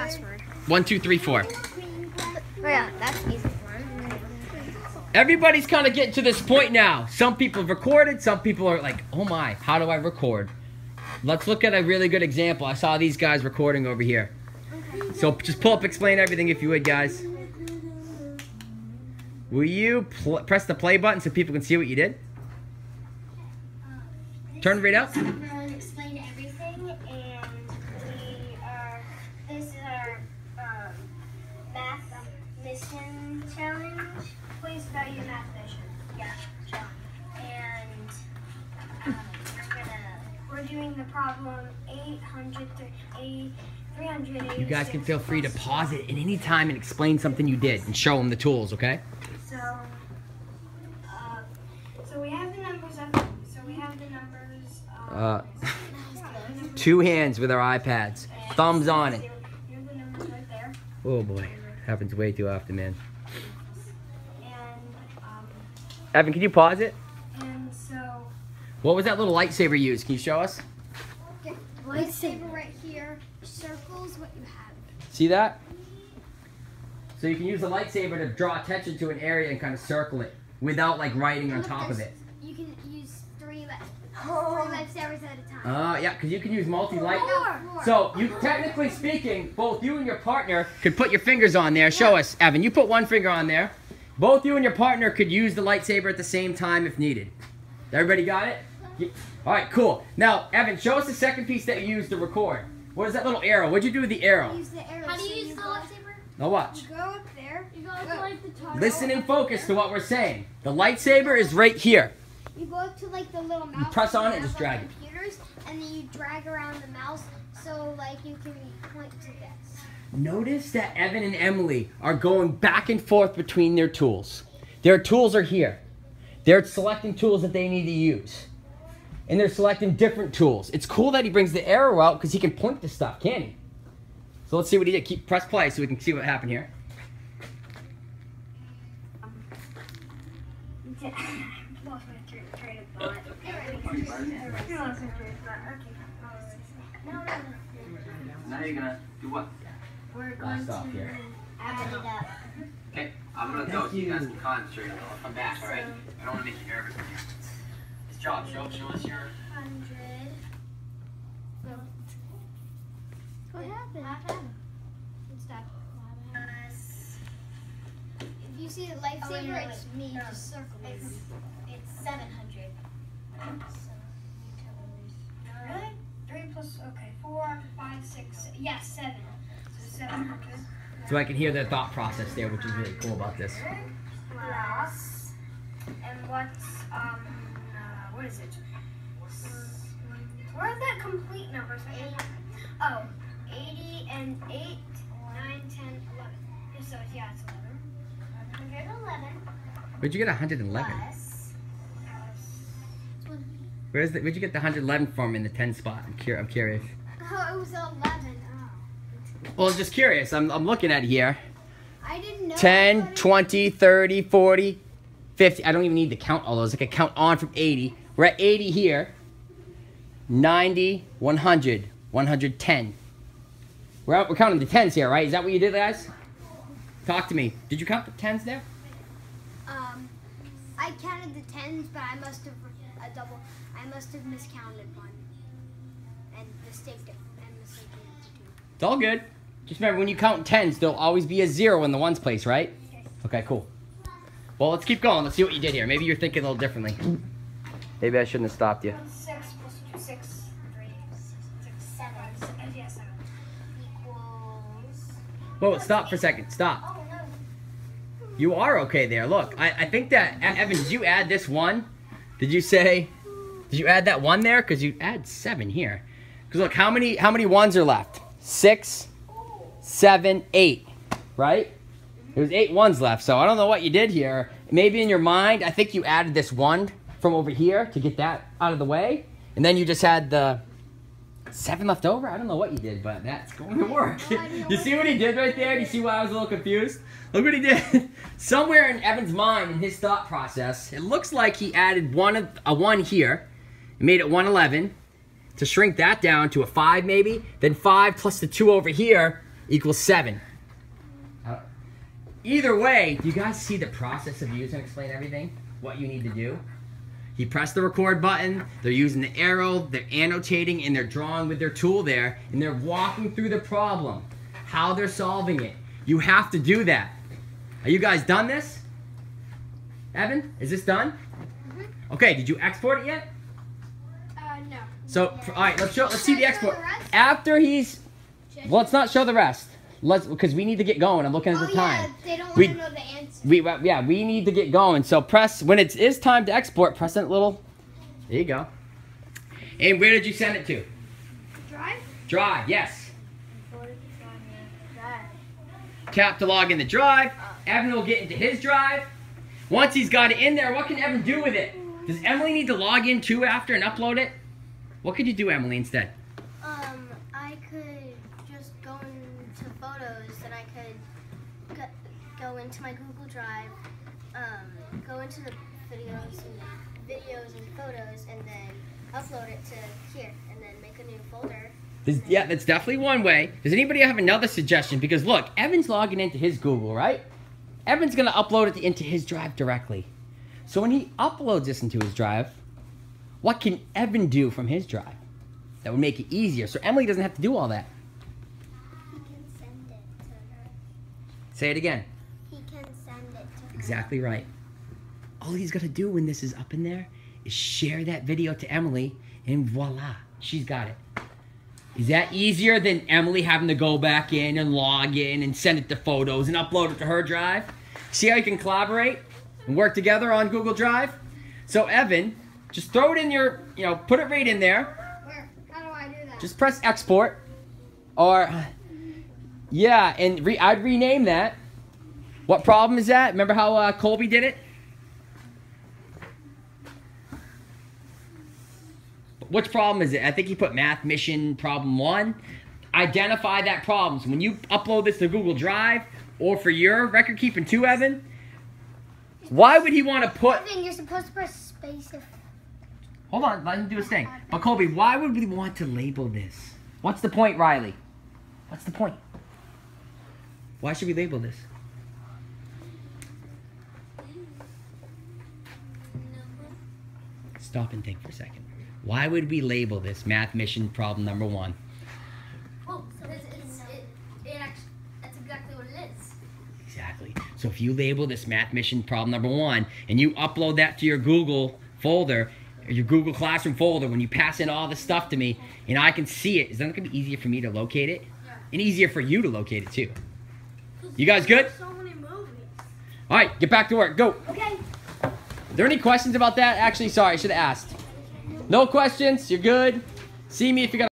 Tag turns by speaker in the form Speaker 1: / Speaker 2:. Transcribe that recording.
Speaker 1: password.
Speaker 2: 1, 2, 3, 4.
Speaker 1: Oh yeah, that's easy one.
Speaker 2: Everybody's kind of getting to this point now. Some people have recorded. Some people are like, oh my, how do I record? Let's look at a really good example. I saw these guys recording over here. Okay. So just pull up, explain everything if you would, guys. Will you press the play button so people can see what you did? Turn right out.
Speaker 3: Explain everything, and this is our math mission challenge. Please start your math mission. Yeah, challenge. And we're doing the problem 380.
Speaker 2: You guys can feel free to pause it at any time and explain something you did and show them the tools, okay?
Speaker 3: So we have the numbers up. So we have the numbers.
Speaker 2: 2 hands with our iPads. Thumbs on it.
Speaker 3: Here's the numbers right there.
Speaker 2: Oh boy, happens way too often, man.
Speaker 3: And
Speaker 2: Evan, can you pause it?
Speaker 3: and so
Speaker 2: What was that little lightsaber used? Can you show us?
Speaker 1: Lightsaber right here circles what you have.
Speaker 2: See that? So you can use the lightsaber to draw attention to an area and kind of circle it without like writing on top of it.
Speaker 1: You can use three lightsabers at a time.
Speaker 2: Yeah, because you can use multi-light. So you, technically speaking, both you and your partner could put your fingers on there. Show us, Evan. You put one finger on there. Both you and your partner could use the lightsaber at the same time if needed. Everybody got it? All right, cool. Now, Evan, show us the second piece that you used to record. What is that little arrow? What'd you do with the arrow?
Speaker 1: Use the arrow.
Speaker 3: how do you use the lightsaber?
Speaker 2: Now watch.
Speaker 1: You go up there. You go up to like the top.
Speaker 2: Listen and focus to what we're saying. The lightsaber is right here.
Speaker 1: You go up to like the little mouse.
Speaker 2: You press on it and
Speaker 1: have,
Speaker 2: just
Speaker 1: like,
Speaker 2: drag it.
Speaker 1: computers, and then you drag around the mouse so like you can point to this.
Speaker 2: Notice that Evan and Emily are going back and forth between their tools. Their tools are here. They're selecting tools that they need to use. And they're selecting different tools. It's cool that he brings the arrow out because he can point to stuff, can't he? So let's see what he did. Press play so we can see what happened here.
Speaker 3: Lost my train of thought. Lost my train of thought. Okay. No.
Speaker 2: Now you're gonna do what?
Speaker 3: We're going to add it up.
Speaker 2: Okay, I'm gonna go so you guys can concentrate. I'll come back, alright? I don't want to make you nervous. Good job. Show us your...
Speaker 3: 100.
Speaker 1: What happened? Stop. If you see the lightsaber, it's me. Just circle it.
Speaker 3: It's 700. Really? 3 plus, okay, 4, 5, 6, yeah, 7. So 700.
Speaker 2: So I can hear their thought process there, which is really cool about this.
Speaker 3: Plus, and what's, what is it? Where are the complete numbers? Oh, 80 and 8, 9, 10, 11. So, yeah, it's 11. 111.
Speaker 2: Where'd you get 111?
Speaker 3: Plus,
Speaker 2: Where'd you get the 111 from in the 10 spot? I'm curious.
Speaker 1: Oh, it was 11.
Speaker 2: Well, I'm just curious. I'm looking at it here.
Speaker 1: I didn't know.
Speaker 2: 10, 20, 30, 40, 50. I don't even need to count all those. I can count on from 80. We're at 80 here. 90, 100, 110. We're counting the 10s here, right? Is that what you did, guys? Talk to me. Did you count the 10s there?
Speaker 1: I counted the 10s, but I must have miscounted one and mistaken it to 2.
Speaker 2: It's all good. Just remember, when you count 10s, there'll always be a 0 in the ones place, right? Okay, cool. Well, let's keep going. Let's see what you did here. Maybe you're thinking a little differently. Maybe I shouldn't have stopped you.
Speaker 3: 6 plus 2, 6, 3, 6, 7. Yeah, 7. Equals...
Speaker 2: Whoa, stop for a second. Stop.
Speaker 3: Oh, no.
Speaker 2: You are okay there. Look, I think that, Evan, did you add this 1? Did you add that 1 there? Because you add 7 here. Because look, how many 1s are left? 6, 7, 8, right? There's 8 1s left, so I don't know what you did here. Maybe in your mind, I think you added this 1 from over here to get that out of the way. And then you just had the 7 left over? I don't know what you did, but that's going to work. You see what he did right there? Do you see why I was a little confused? Look what he did. Somewhere in Evan's mind, in his thought process, it looks like he added a 1 here, and made it 111, to shrink that down to a 5 maybe. Then 5 plus the 2 over here equals 7. Either way, do you guys see the process of using Explain Everything? What you need to do? You press the record button, they're using the arrow, they're annotating, and they're drawing with their tool there, and they're walking through the problem, how they're solving it. You have to do that. Are you guys done this? Evan, is this done?
Speaker 1: Mm-hmm.
Speaker 2: Okay, did you export it yet?
Speaker 1: No.
Speaker 2: So, all right, let's see the
Speaker 1: Should I show
Speaker 2: export.
Speaker 1: the rest?
Speaker 2: After he's, well, let's not show the rest. Because we need to get going. I'm looking at the time.
Speaker 1: Yeah, they don't
Speaker 2: We-
Speaker 1: want to know the answer.
Speaker 2: We need to get going. So press, when it is time to export, press that little, there you go. And where did you send it to?
Speaker 1: Drive?
Speaker 2: Drive, yes. Tap to log in the drive. Evan will get into his drive. Once he's got it in there, what can Evan do with it? Does Emily need to log in too after and upload it? What could you do, Emily, instead?
Speaker 4: I could just go into photos and I could go into my Google Drive, go into the videos and photos, and then upload it to here, and then make a new folder.
Speaker 2: Yeah, that's definitely one way. Does anybody have another suggestion? Because look, Evan's logging into his Google, right? Evan's gonna upload it into his drive directly. So when he uploads this into his drive, what can Evan do from his drive? That would make it easier. So Emily doesn't have to do all that.
Speaker 4: He can send it to her.
Speaker 2: Say it again.
Speaker 4: He can send it to her.
Speaker 2: Exactly right. All he's got to do when this is up in there is share that video to Emily, and voila, she's got it. Is that easier than Emily having to go back in and log in and send it to photos and upload it to her drive? See how you can collaborate and work together on Google Drive? So Evan, just throw it in your, put it right in there.
Speaker 1: Where? How do I do that?
Speaker 2: Just press export. Or, yeah, and I'd rename that. What problem is that? Remember how Colby did it? Which problem is it? I think he put math mission problem 1. Identify that problem. So when you upload this to Google Drive, or for your record keeping too, Evan, why would he want to put...
Speaker 1: Evan, you're supposed to press space if...
Speaker 2: Hold on, let him do his thing. But Colby, why would we want to label this? What's the point, Riley? What's the point? Why should we label this? Stop and think for a second. Why would we label this math mission problem number 1?
Speaker 3: Oh, that's exactly what it is.
Speaker 2: Exactly. So if you label this math mission problem number 1 and you upload that to your Google folder, or your Google Classroom folder, when you pass in all the stuff to me and I can see it, is that going to be easier for me to locate it?
Speaker 3: Yeah.
Speaker 2: And easier for you to locate it too. You guys good?
Speaker 3: So many movies.
Speaker 2: All right, get back to work. Go.
Speaker 1: Okay.
Speaker 2: Are there any questions about that? Actually, sorry, I should have asked. No questions? You're good? See me if you got